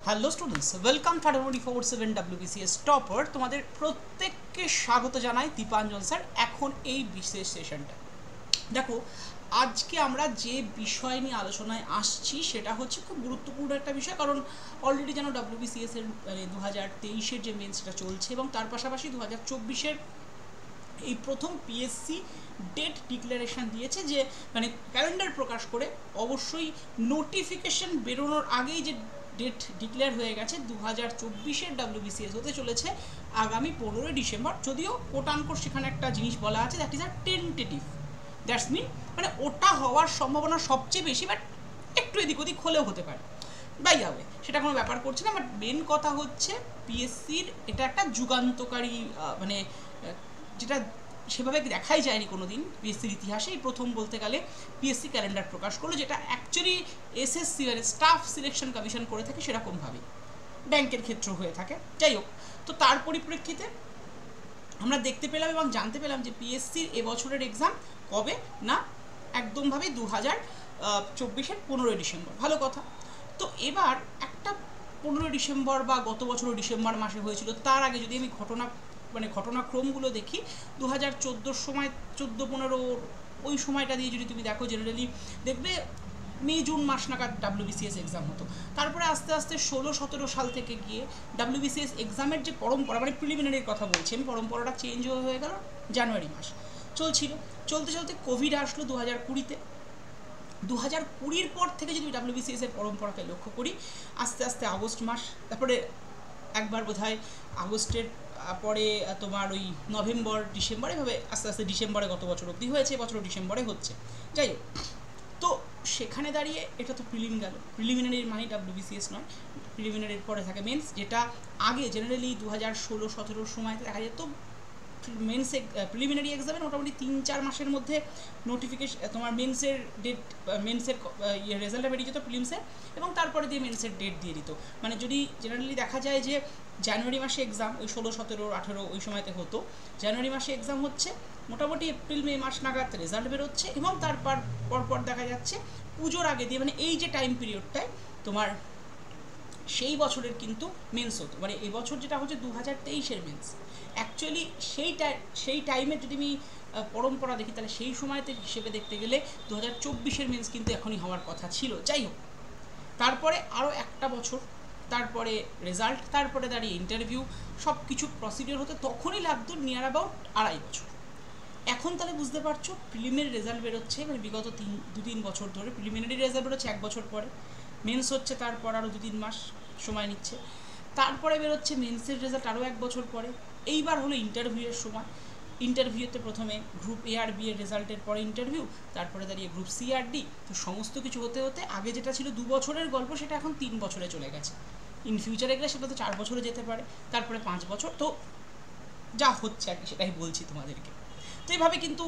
Hello students, welcome 447 WBCS topper. তোমাদের প্রত্যেককে স্বাগত জানাই দীপাঞ্জন স্যার এখন এই বিশেষ সেশনটা। দেখো, আজকে আমরা যে বিষয় নিয়ে আলোচনায় আসছি সেটা হচ্ছে খুব গুরুত্বপূর্ণ একটা বিষয়, কারণ অলরেডি যেন WBCS এর 2023-এর যে মেন সেটা চলছে এবং তার পাশাপাশি 2024-এর এই প্রথম পিএসসি ডেট ডিক্লারেশন দিয়েছে, যে মানে ক্যালেন্ডার প্রকাশ করে অবশ্যই নোটিফিকেশন বেরোনোর আগেই যে ডেট ডিক্লেয়ার হয়ে গেছে 2024-এর WBCS হতে চলেছে আগামী 15ই ডিসেম্বর। যদিও কোটানকোট সেখানে একটা জিনিস বলা আছে, that is a tentative, that's mean মানে ওটা হওয়ার সম্ভাবনা সবচেয়ে বেশি, বাট একটু এদিক ওদিক হলেও হতে পারে, বাই যাবে, সেটা কোনো ব্যাপার করছে না। বাট মেন কথা হচ্ছে পিএসসির এটা একটা যুগান্তকারী মানে যেটা সেভাবে দেখাই যায়নি কোনো দিন পিএসসির ইতিহাসে, এই প্রথম বলতে গেলে পিএসসি ক্যালেন্ডার প্রকাশ করলো, যেটা অ্যাকচুয়ালি এসএসসি মানে স্টাফ সিলেকশন কমিশন করে থাকে সেরকমভাবেই ব্যাংকের ক্ষেত্র হয়ে থাকে। যাই হোক, তো তার পরিপ্রেক্ষিতে আমরা দেখতে পেলাম এবং জানতে পেলাম যে পিএসসির এবছরের এক্সাম কবে না, একদমভাবে 2024-এর 15ই ডিসেম্বর। ভালো কথা। তো এবার একটা 15ই ডিসেম্বর বা গত বছরও ডিসেম্বর মাসে হয়েছিল, তার আগে যদি আমি ঘটনাক্রমগুলো দেখি, 2014-র সময় 14-15 ওই সময়টা দিয়ে যদি তুমি দেখো, জেনারেলি দেখবে মে জুন মাস নাগাদ WBCS এক্সাম হতো। তারপরে আস্তে আস্তে 16-17 সাল থেকে গিয়ে WBCS এক্সামের যে পরম্পরা, মানে প্রিলিমিনারির কথা বলছি আমি, পরম্পরাটা চেঞ্জ হয়ে গেল জানুয়ারি মাস চলছিল। চলতে চলতে কোভিড আসলো 2020-তে। 2020-র পর থেকে যদি WBCS এর পরম্পরাকে লক্ষ্য করি, আস্তে আস্তে আগস্ট মাস, তারপরে একবার বোধহয় আগস্টের পরে তোমার ওই নভেম্বর ডিসেম্বর, এভাবে আস্তে আস্তে ডিসেম্বরে গত বছর অবধি হয়েছে, এবছর ডিসেম্বরে হচ্ছে। যাই হোক, তো সেখানে দাঁড়িয়ে এটা তো প্রিলিম গেল, প্রিলিমিনারির মানে WBCS নয়, প্রিলিমিনারির পরে থাকে মেন্স, যেটা আগে জেনারেলি 2016-17 সময়তে দেখা যেত মেন্স প্রিলিমিনারি এক্সামের মোটামুটি 3-4 মাসের মধ্যে নোটিফিকেশন, তোমার মেন্সের ডেট, মেন্সের রেজাল্টটা বেরিয়ে যেত প্রিলিমসের, এবং তারপরে দিয়ে মেন্সের ডেট দিয়ে দিত। মানে যদি জেনারেলি দেখা যায় যে জানুয়ারি মাসে এক্সাম ওই 16-17-18 ওই সময়তে হতো, জানুয়ারি মাসে এক্সাম হচ্ছে, মোটামুটি এপ্রিল মে মাস নাগাদ রেজাল্ট বেরোচ্ছে, এবং তারপর পরপর দেখা যাচ্ছে পুজোর আগে দিয়ে, মানে এই যে টাইম পিরিয়ডটায় তোমার সেই বছরের কিন্তু মেন্স হতো। মানে এবছর যেটা হচ্ছে 2023-এর মেন্স, অ্যাকচুয়ালি সেই টাইমে যদি আমি পরম্পরা দেখি, তাহলে সেই সময়তে হিসেবে দেখতে গেলে 2024-এর মেন্স কিন্তু এখনই হওয়ার কথা ছিল। যাই হোক, তারপরে আরও একটা বছর, তারপরে রেজাল্ট, তারপরে দাঁড়িয়ে ইন্টারভিউ, সব কিছু প্রসিডিওর হতে তখনই লাগতো নিয়ার অ্যাবাউট 2.5 বছর। এখন তাহলে বুঝতে পারছো প্রিলিমিনারি রেজাল্ট বেরোচ্ছে, মানে বিগত 2-3 বছর ধরে প্রিলিমিনারি রেজাল্ট বেরোচ্ছে 1 বছর পরে, মেন্স হচ্ছে তারপর আরও 2-3 মাস সময় নিচ্ছে, তারপরে বেরোচ্ছে মেন্সের রেজাল্ট আরও 1 বছর পরে। এইবার হলো ইন্টারভিউয়ের সময়, ইন্টারভিউতে প্রথমে গ্রুপ এ আর বি এর রেজাল্টের পরে ইন্টারভিউ, তারপরে দাঁড়িয়ে গ্রুপ সি আর ডি। তো সমস্ত কিছু হতে হতে আগে যেটা ছিল 2 বছরের গল্প, সেটা এখন 3 বছরে চলে গেছে। ইন ফিউচারে গেলে সেটা তো 4 বছরে যেতে পারে, তারপরে 5 বছর। তো যা হচ্ছে আর কি সেটাই বলছি তোমাদেরকে। তো এইভাবে কিন্তু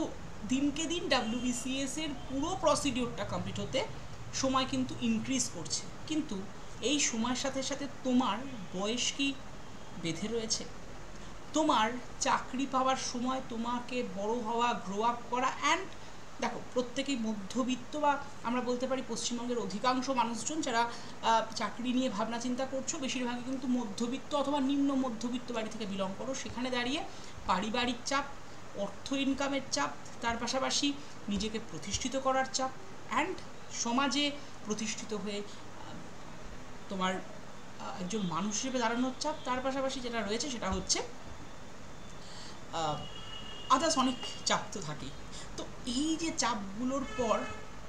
দিনকে দিন WBCS এর পুরো প্রসিডিওরটা কমপ্লিট হতে সময় কিন্তু ইনক্রিজ করছে, কিন্তু এই সময়ের সাথে সাথে তোমার বয়স কি বেঁধে রয়েছে? তোমার চাকরি পাওয়ার সময় তোমাকে বড় হওয়া, গ্রো আপ করা, অ্যান্ড দেখো প্রত্যেকেই মধ্যবিত্ত, বা আমরা বলতে পারি পশ্চিমবঙ্গের অধিকাংশ মানুষজন যারা চাকরি নিয়ে ভাবনা চিন্তা করছো, বেশিরভাগই কিন্তু মধ্যবিত্ত অথবা নিম্ন মধ্যবিত্ত বাড়ি থেকে বিলং করো। সেখানে দাঁড়িয়ে পারিবারিক চাপ, অর্থ ইনকামের চাপ, তার পাশাপাশি নিজেকে প্রতিষ্ঠিত করার চাপ, অ্যান্ড সমাজে প্রতিষ্ঠিত হয়ে তোমার একজন মানুষ হিসেবে দাঁড়ানোর চাপ, তার পাশাপাশি যেটা রয়েছে সেটা হচ্ছে আদার্স অনেক চাপ তো থাকেই। তো এই যে চাপগুলোর পর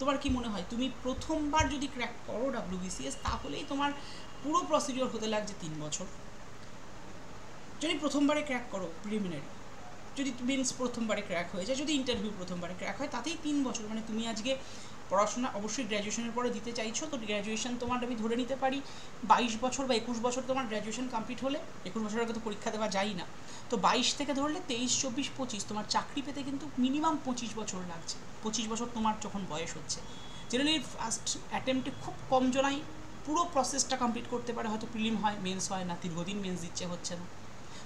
তোমার কি মনে হয়, তুমি প্রথমবার যদি ক্র্যাক করো WBCS, তাহলেই তোমার পুরো প্রসিডিওর হতে লাগছে 3 বছর। যদি প্রথমবারে ক্র্যাক করো প্রিলিমিনারি, যদি মেন্স প্রথমবারে ক্র্যাক হয়ে যায়, যদি ইন্টারভিউ প্রথমবারে ক্র্যাক হয়, তাতেই 3 বছর। মানে তুমি আজকে পড়াশোনা অবশ্যই গ্র্যাজুয়েশনের পরে দিতে চাইছো, তো গ্র্যাজুয়েশন তোমার আমি ধরে নিতে পারি 22 বছর বা 21 বছর তোমার গ্র্যাজুয়েশন কমপ্লিট হলে, 21 বছর আগে তো পরীক্ষা দেওয়া যায় না, তো 22 থেকে ধরলে 23, 24, 25 তোমার চাকরি পেতে কিন্তু মিনিমাম 25 বছর লাগছে। 25 বছর তোমার যখন বয়স হচ্ছে, জেনারেলি ফার্স্ট অ্যাটেম্পটে খুব কম জনাই পুরো প্রসেসটা কমপ্লিট করতে পারে, হয়তো প্রিলিম হয়, মেন্স হয় না, দীর্ঘদিন মেন্স দিচ্ছে, হচ্ছে না।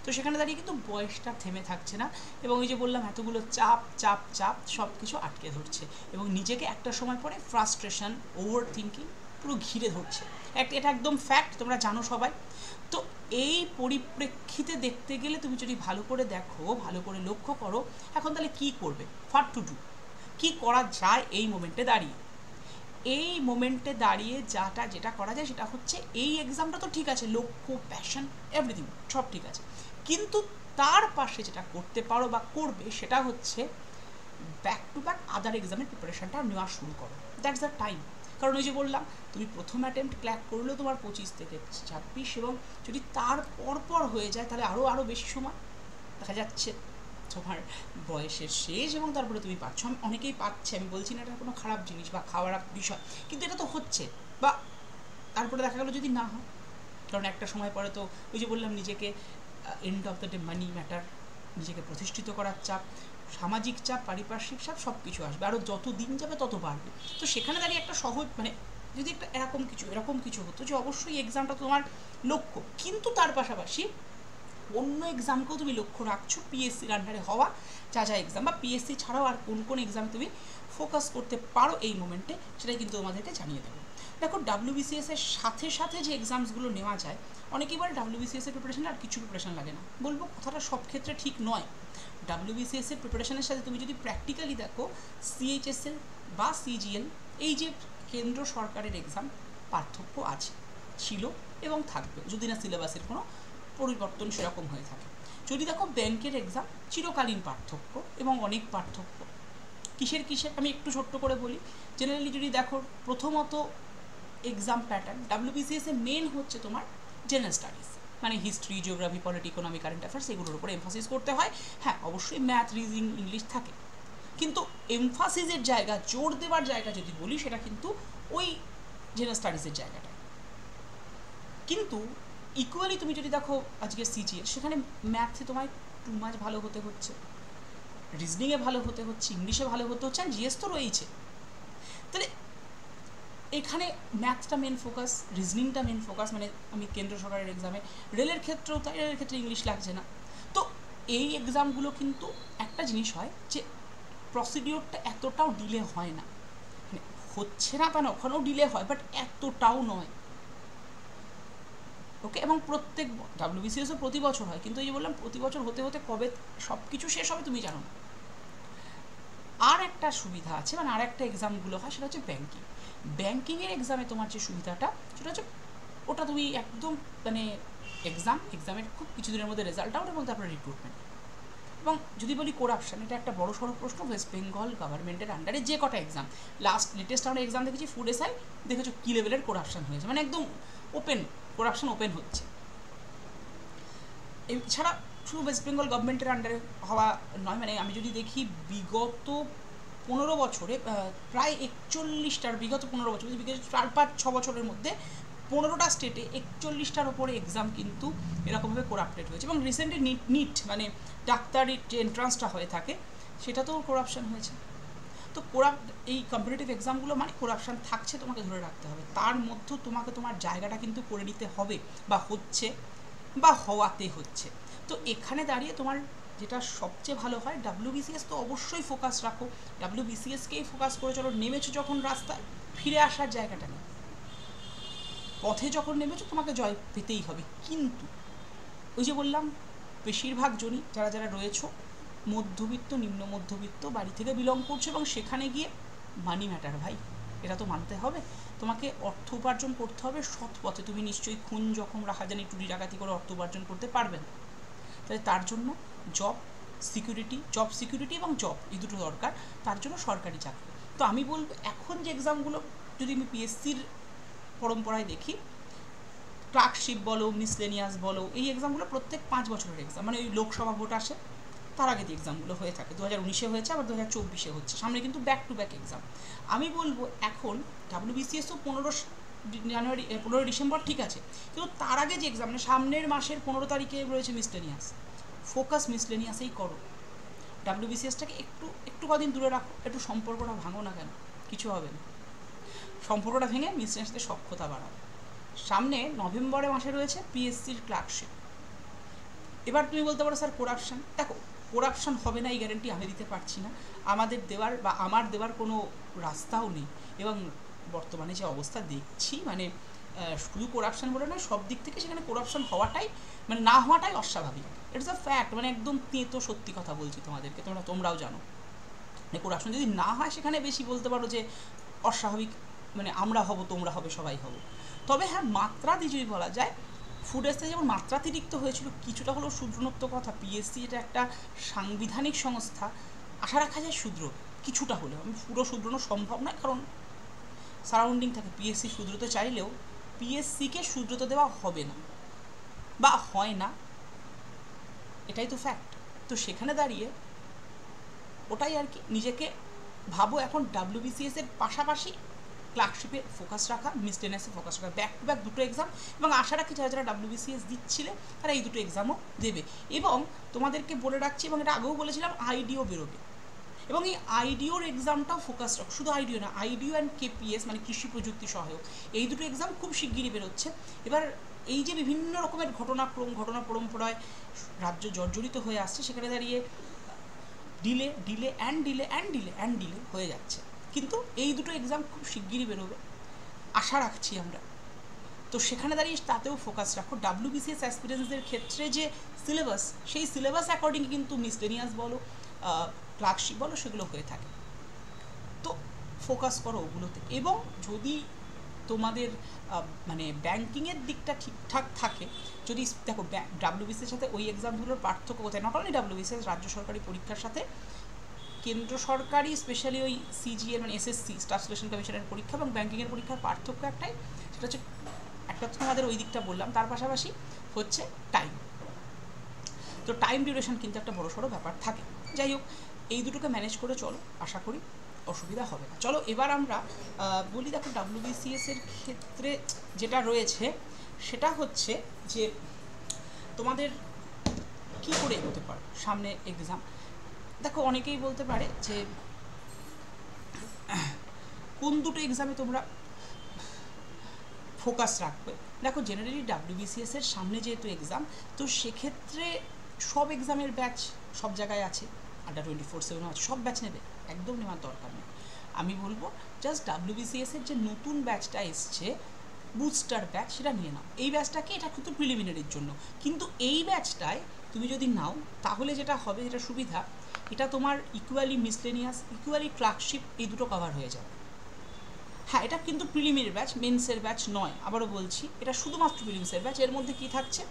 তো সেখানে দাঁড়িয়ে কিন্তু বয়সটা থেমে থাকছে না, এবং এই যে বললাম এতগুলো চাপ চাপ চাপ সব কিছু আটকে ধরছে, এবং নিজেকে একটা সময় পরে ফ্রাস্ট্রেশন, ওভার থিঙ্কিং পুরো ঘিরে ধরছে। এটা একদম ফ্যাক্ট, তোমরা জানো সবাই। তো এই পরিপ্রেক্ষিতে দেখতে গেলে তুমি যদি ভালো করে দেখো, ভালো করে লক্ষ্য করো, এখন তাহলে কি করবে, হোয়াট টু ডু, কী করা যায় এই মোমেন্টে দাঁড়িয়ে। এই মোমেন্টে দাঁড়িয়ে যেটা করা যায় সেটা হচ্ছে, এই এক্সামটা তো ঠিক আছে, লক্ষ্য, প্যাশন, এভরিথিং সব ঠিক আছে, কিন্তু তার পাশে যেটা করতে পারো বা করবে সেটা হচ্ছে ব্যাক টু ব্যাক আদার এক্সামের প্রিপারেশনটা নেওয়া শুরু করো। That's the time. কারণ ওই যে বললাম, তুমি প্রথম অ্যাটেম্প্ট ক্র্যাক করলেও তোমার 25 থেকে 26, এবং যদি তার পর হয়ে যায় তাহলে আরও বেশি সময়। দেখা যাচ্ছে তোমার বয়সের শেষ এবং তারপরে তুমি পাচ্ছ, অনেকেই পাচ্ছে, আমি বলছি না এটা কোনো খারাপ জিনিস বা খারাপ বিষয়, কিন্তু এটা তো হচ্ছে। বা তারপরে দেখা গেলো যদি না হয়, কারণ একটা সময় পরে তো ওই যে বললাম, নিজেকে end of the day money matter, নিজেকে প্রতিষ্ঠিত করার চাপ, সামাজিক চাপ, পারিপার্শ্বিক চাপ, সব কিছু আসবে, আরও যত দিন যাবে তত বাড়বে। তো সেখানে দাঁড়িয়ে একটা সহজ যদি একটা এরকম কিছু হতো যে অবশ্যই এক্সামটা তোমার লক্ষ্য, কিন্তু তার পাশাপাশি অন্য এক্সামকেও তুমি লক্ষ্য রাখছো, পিএসসির আন্ডারে হওয়া যা এক্সাম, বা পিএসসি ছাড়াও আর কোন এক্সামে তুমি ফোকাস করতে পারো এই মোমেন্টে, সেটাই কিন্তু তোমাদেরকে জানিয়ে দেবো। দেখো, WBCS এর সাথে যে এক্সামসগুলো নেওয়া যায়, অনেকেই বলে WBCS এর প্রিপারেশন আর কিছু প্রিপারেশন লাগে না। বলবো কথাটা সব ক্ষেত্রে ঠিক নয়। WBCS এর প্রিপারেশনের সাথে তুমি যদি প্র্যাকটিক্যালি দেখো, CHSL বা CGL, এই যে কেন্দ্র সরকারের এক্সাম, পার্থক্য আছে, ছিল এবং থাকবে, যদি না সিলেবাসের কোনো পরিবর্তন সেরকম হয়ে থাকে। যদি দেখো ব্যাংকের এক্সাম, চিরকালীন পার্থক্য এবং অনেক পার্থক্য। কিসের আমি একটু ছোট্ট করে বলি। জেনারেলি যদি দেখো, প্রথমত এক্সাম প্যাটার্ন WBCS এর মেন হচ্ছে তোমার জেনারেল স্টাডিজ, মানে history, geography, polity, economy, current affairs, এগুলোর উপরে এমফাসিস করতে হয়। হ্যাঁ, অবশ্যই ম্যাথ, রিজনিং, ইংলিশ থাকে, কিন্তু এমফাসিসের জায়গা, জোর দেওয়ার জায়গা যদি বলি, সেটা কিন্তু ওই জেনারেল স্টাডিজের জায়গাটা। কিন্তু ইকুয়ালি তুমি যদি দেখো আজকে CGL, সেখানে ম্যাথে তোমায় টু মাচ ভালো হতে হচ্ছে, রিজনিংয়ে ভালো হতে হচ্ছে, ইংলিশে ভালো হতে হচ্ছে, আর GS তো রয়েছে। তাহলে এখানে ম্যাথটা মেন ফোকাস, রিজনিংটা মেন ফোকাস, মানে আমি কেন্দ্র সরকারের এক্সামে, রেলের ক্ষেত্রেও তাই, রেলের ক্ষেত্রে ইংলিশ লাগছে না। তো এই এক্সামগুলো কিন্তু একটা জিনিস হয় যে প্রসিডিওরটা এতটাও ডিলে হয় না, মানে হচ্ছে না তা না, ওখানেও ডিলে হয়, বাট এতটাও নয়। ওকে, এবং প্রত্যেক WBCSও প্রতি বছর হয়, কিন্তু এই যে বললাম, প্রতি বছর হতে হতে কবে সব কিছু শেষ হবে তুমি জানো না। আর একটা সুবিধা আছে, মানে আর একটা এক্সামগুলো হয়, সেটা হচ্ছে ব্যাঙ্কিংয়ের এক্সামে তোমার যে সুবিধাটা, সেটা হচ্ছে ওটা তুমি একদম মানে এক্সামের খুব কিছুদিনের মধ্যে রেজাল্ট আউট, এবং তারপরে রিক্রুটমেন্ট। এবং যদি বলি করাপশান, এটা একটা বড় সড়ো প্রশ্ন। ওয়েস্ট বেঙ্গল গভর্নমেন্টের আন্ডারে যে কটা এক্সাম, লেটেস্ট আমরা এক্সাম দেখেছি ফুড SI, দেখেছো কী লেভেলের করাপশান হয়েছে, মানে একদম করাপশান ওপেন হচ্ছে। এছাড়া শুধু ওয়েস্ট বেঙ্গল গভর্নমেন্টের আন্ডারে হওয়া নয়, মানে আমি যদি দেখি বিগত 15 বছরে প্রায় 41টার, বিগত 15 বছর, বিগত 4-5-6 বছরের মধ্যে 15টা স্টেটে 41টার ওপরে এক্সাম কিন্তু এরকমভাবে করাপ্টেড হয়েছে। এবং রিসেন্টলি নিট মানে ডাক্তারির যে এন্ট্রান্সটা হয়ে থাকে, সেটাতেও করাপশান হয়েছে। তো এই কম্পিটিটিভ এক্সামগুলো মানে করাপশান থাকছে, তোমাকে ধরে রাখতে হবে, তার মধ্যেও তোমাকে তোমার জায়গাটা কিন্তু করে নিতে হবে, বা হচ্ছে বা হওয়াতে হচ্ছে। তো এখানে দাঁড়িয়ে তোমার যেটা সবচেয়ে ভালো হয়, WBCS তো অবশ্যই ফোকাস রাখো, WBCSকেই ফোকাস করে চলো। নেমেছো যখন রাস্তায়, ফিরে আসার জায়গাটা নেই, পথে যখন নেমেছো তোমাকে জয় পেতেই হবে। কিন্তু ওই যে বললাম, বেশিরভাগ জনই যারা রয়েছো, মধ্যবিত্ত, নিম্ন মধ্যবিত্ত বাড়ি থেকে বিলং করছো, এবং সেখানে গিয়ে মানি ম্যাটার ভাই, এটা তো মানতে হবে। তোমাকে অর্থ উপার্জন করতে হবে সৎ পথে। তুমি নিশ্চয়ই খুন, জখম, রাহাজানি, চুরি ডাকাতি করে অর্থ উপার্জন করতে পারবে না। তাই তার জন্য জব সিকিউরিটি এবং জব, এই দুটো দরকার। তার জন্য সরকারি চাকরি। তো আমি বলবো, এখন যে এক্সামগুলো যদি আমি PSCর পরম্পরায় দেখি, ক্লার্কশিপ বলো, মিসলেনিয়াস বলো, এই এক্সামগুলো প্রত্যেক 5 বছরের এক্সাম, মানে ওই লোকসভা ভোট আসে তার আগে যে এক্সামগুলো হয়ে থাকে। 2019-এ হয়েছে, আবার 2024-এ হচ্ছে, সামনে কিন্তু ব্যাক টু ব্যাক এক্সাম। আমি বলবো এখন WBCSও 15 ডিসেম্বর ঠিক আছে, কিন্তু তার আগে যে এক্সাম, মানে সামনের মাসের 15 তারিখে রয়েছে মিসলেনিয়াস, ফোকাস মিসলেনিয়াসেই করো। WBCSটাকে একটু কদিন দূরে রাখো, একটু সম্পর্কটা ভাঙো না, কেন কিছু হবে না, সম্পর্কটা ভেঙে মিসলেনিয়াসে সক্ষতা বাড়াও। সামনে নভেম্বরে মাসে রয়েছে PSCর ক্লার্কশিপ। এবার তুমি বলতে পারো স্যার করাপশান, দেখো করাপশান হবে না এই গ্যারেন্টি আমি দিতে পারছি না, আমার দেওয়ার কোনো রাস্তাও নেই, এবং বর্তমানে যে অবস্থা দেখছি, মানে শুধু করাপশান বলে না, সব দিক থেকে সেখানে করাপশান হওয়াটাই, মানে না হওয়াটাই অস্বাভাবিক। ইটস আ ফ্যাক্ট, মানে একদম তেতো সত্যি কথা বলছি তোমাদেরকে, তোমরাও জানো। মানে করাপশান যদি না হয় সেখানে বেশি বলতে পারো যে অস্বাভাবিক, মানে আমরা হব, তোমরা হবে, সবাই হব। তবে হ্যাঁ, মাত্রাতি যদি বলা যায়, ফুড এসে যেমন মাত্রাতিরিক্ত হয়েছিল, কিছুটা হলেও শুধরোত্ব কথা। পিএসসি এটা একটা সাংবিধানিক সংস্থা, আশা রাখা যায় শুধর কিছুটা হলেও। আমি পুরো শুধরানো সম্ভব নয়, কারণ সারাউন্ডিং থাকে। পিএসসি শুধরোতে চাইলেও পিএসসিকে শুধরোতে দেওয়া হবে না বা হয় না, এটাই তো ফ্যাক্ট। তো সেখানে দাঁড়িয়ে ওটাই আর কি, নিজেকে ভাবো এখন ডাব্লিউবিসিএস এর পাশাপাশি ক্লার্কশিপে ফোকাস রাখা, মিসলেনিয়াসে ফোকাস রাখা, ব্যাক টু ব্যাক দুটো এক্সাম। এবং আশা রাখি যারা যারা ডাব্লিউবিসিএস দিচ্ছিলে তারা এই দুটো এক্সামও দেবে। এবং তোমাদেরকে বলে রাখছি, এবং এটা আগেও বলেছিলাম, আইডিও বেরোবে, এবং এই আইডিওর এক্সামটাও ফোকাস রাখো। শুধু আইডিও না, আইডিও অ্যান্ড কেপিএস মানে কৃষি প্রযুক্তি সহায়ক, এই দুটো এক্সাম খুব শিগগিরই বেরোচ্ছে। এবার এই যে বিভিন্ন রকমের ঘটনা পরম্পরায় রাজ্য জর্জরিত হয়ে আসছে, সেখানে দাঁড়িয়ে ডিলে হয়ে যাচ্ছে, কিন্তু এই দুটো এক্সাম খুব শিগগিরই বেরোবে, আশা রাখছি আমরা। তো সেখানে দাঁড়িয়ে তাতেও ফোকাস রাখো। ডাব্লিউবিসিএস অ্যাসপিরেন্টসদের ক্ষেত্রে যে সিলেবাস, সেই সিলেবাস অ্যাকর্ডিং কিন্তু মিসলেনিয়াস বলো, ক্লার্কশিপ বলো, সেগুলো হয়ে থাকে। তো ফোকাস করো ওগুলোতে। এবং যদি তোমাদের মানে ব্যাঙ্কিংয়ের দিকটা ঠিকঠাক থাকে, যদি দেখো ডাব্লিউবিসিএস সাথে ওই এক্সামগুলোর পার্থক্য কোথায়, নট অনলি ডাব্লিউবিসিএস, রাজ্য সরকারি পরীক্ষার সাথে কেন্দ্র সরকারি স্পেশালি ওই সিজিএল মানে এসএসসি স্টাফ সিলেকশন কমিশনের পরীক্ষা এবং ব্যাঙ্কিংয়ের পরীক্ষার পার্থক্য একটাই, সেটা হচ্ছে একটা তো তোমাদের ওই দিকটা বললাম, তার পাশাপাশি হচ্ছে টাইম। তো টাইম ডিউরেশন কিন্তু একটা বড়সড় ব্যাপার থাকে। যাই হোক, এই দুটোকে ম্যানেজ করে চলো, আশা করি অসুবিধা হবে না। চলো এবার আমরা বলি, দেখো ডাব্লিউবিসিএস এর ক্ষেত্রে যেটা রয়েছে সেটা হচ্ছে যে তোমাদের কী করে এগোতে পারে সামনে এক্সাম। দেখো অনেকেই বলতে পারে যে কোন দুটো এক্সামে তোমরা ফোকাস রাখবে। দেখো জেনারেলি ডাব্লিউবিসিএস এর সামনে যেহেতু এক্সাম, তো সেক্ষেত্রে সব এক্সামের ব্যাচ সব জায়গায় আছে, আন্ডার 24/7 আছে, সব ব্যাচ নেবে, একদম নেওয়ার দরকার নেই। আমি বলবো জাস্ট ডাব্লিউবিসিএস এর যে নতুন ব্যাচটা এসছে, বুস্টার ব্যাচ, সেটা নিয়ে নাও। এই ব্যাচটাকে, এটা কিন্তু প্রিলিমিনারির জন্য, কিন্তু এই ব্যাচটায় তুমি যদি নাও তাহলে যেটা হবে, যেটা সুবিধা, এটা তোমার ইকুয়ালি মিসলেনিয়াস, ইকুয়ালি ক্লার্কশিপ, এই দুটো কভার হয়ে যাবে। হ্যাঁ, এটা কিন্তু প্রিলিমিনারি ব্যাচ, মেন্সের ব্যাচ নয়, আবারও বলছি, এটা শুধুমাত্র প্রিলিমসের ব্যাচ। এর মধ্যে কী থাকছে,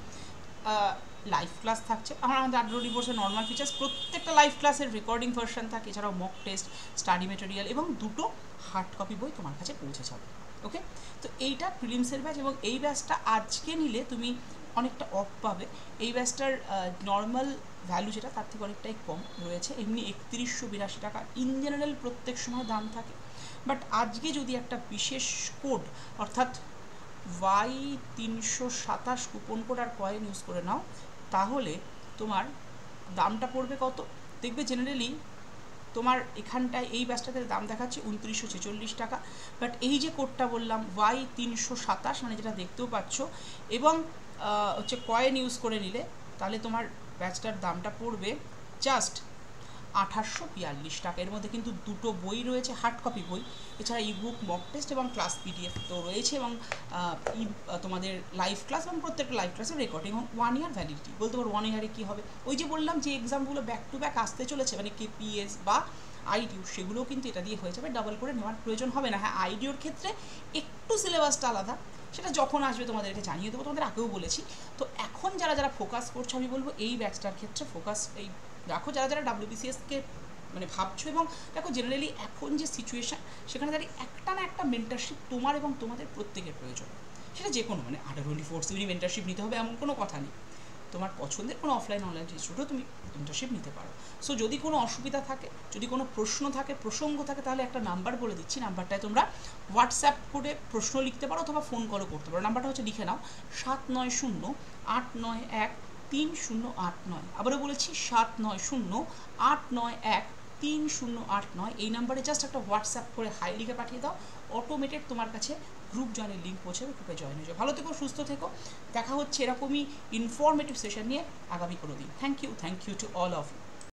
লাইভ ক্লাস থাকছে, আমাদের আড্ডি কোর্সের নর্মাল ফিচার্স, প্রত্যেকটা লাইভ ক্লাসের রেকর্ডিং ভার্সন থাকে, এছাড়াও মক টেস্ট, স্টাডি মেটেরিয়াল এবং দুটো হার্ড কপি বই তোমার কাছে পৌঁছে যাবে। ওকে, তো এইটা প্রিলিমসের ব্যাচ, এবং এই ব্যাচটা আজকে নিলে তুমি অনেকটা অফ পাবে। এই ব্যাচটার নর্মাল ভ্যালু যেটা, তার থেকে অনেকটাই কম রয়েছে, এমনি 3182 টাকা ইন জেনারেল প্রত্যেক সময় দাম থাকে। বাট আজকে যদি একটা বিশেষ কোড, অর্থাৎ Y327 কুপন কোড আর কয়েন ইউজ করে নাও, তাহলে তোমার দামটা পড়বে কত দেখবে। জেনারেলি তোমার এখানটায় এই ব্যাচটাতে দাম দেখাচ্ছে 2946 টাকা, বাট এই যে কোডটা বললাম Y327, মানে যেটা দেখতেও পাচ্ছ, এবং হচ্ছে কয়েন ইউজ করে নিলে, তাহলে তোমার ব্যাচটার দামটা পড়বে জাস্ট 2842 টাকা। এর মধ্যে কিন্তু দুটো বই রয়েছে, হার্ড কপি বই, এছাড়া ইবুক, মক টেস্ট এবং ক্লাস পিডিএফ তো রয়েছে, এবং তোমাদের লাইভ ক্লাস, এবং প্রত্যেকটা লাইভ ক্লাসের রেকর্ডিং, এবং 1 ইয়ার ভ্যালিডিটি। বলতে পারো 1 ইয়ারে কী হবে, ওই যে বললাম যে এক্সামগুলো ব্যাক টু ব্যাক আসতে চলেছে, মানে কেপিএস বা আইডিও, সেগুলোও কিন্তু এটা দিয়ে হয়ে যাবে, ডাবল করে নেওয়ার প্রয়োজন হবে না। হ্যাঁ, আইডিওর ক্ষেত্রে একটু সিলেবাসটা আলাদা, সেটা যখন আসবে তোমাদেরকে জানিয়ে দেবো, তোমাদের আগেও বলেছি। তো এখন যারা যারা ফোকাস করছো, আমি বলবো এই ব্যাচটার ক্ষেত্রে ফোকাস এই রাখো, যারা যারা ডাব্লিউবিসিএসকে মানে ভাবছো। এবং দেখো জেনারেলি এখন যে সিচুয়েশান, সেখানে দাঁড়িয়ে একটা না একটা মেন্টারশিপ তোমার এবং তোমাদের প্রত্যেকের প্রয়োজন, সেটা যে কোনো, মানে আন্ডার 24/7 মেন্টারশিপ নিতে হবে এমন কোনো কথা নেই। তোমার পছন্দের কোনো অফলাইন অনলাইন ইনস্টিটিউটেও তুমি মেন্টারশিপ নিতে পারো। সো যদি কোনো অসুবিধা থাকে, যদি কোনো প্রশ্ন থাকে, প্রসঙ্গ থাকে, তাহলে একটা নাম্বার বলে দিচ্ছি, নাম্বারটায় তোমরা হোয়াটসঅ্যাপ করে প্রশ্ন লিখতে পারো অথবা ফোন কলও করতে পারো। নাম্বারটা হচ্ছে, লিখে নাও, 7908913089। আবারও বলেছি, 7908913089। এই নাম্বারে জাস্ট একটা হোয়াটসঅ্যাপ করে হাই লিখে পাঠিয়ে দাও, অটোমেটেড তোমার কাছে গ্রুপ জয়েনের লিঙ্ক পৌঁছাবে, গ্রুপে জয়েন হয়ে যাও। ভালো থেকো, সুস্থ থেকো, দেখা হচ্ছে এরকমই ইনফরমেটিভ সেশন নিয়ে আগামী কোনো দিন। Thank you to all of you.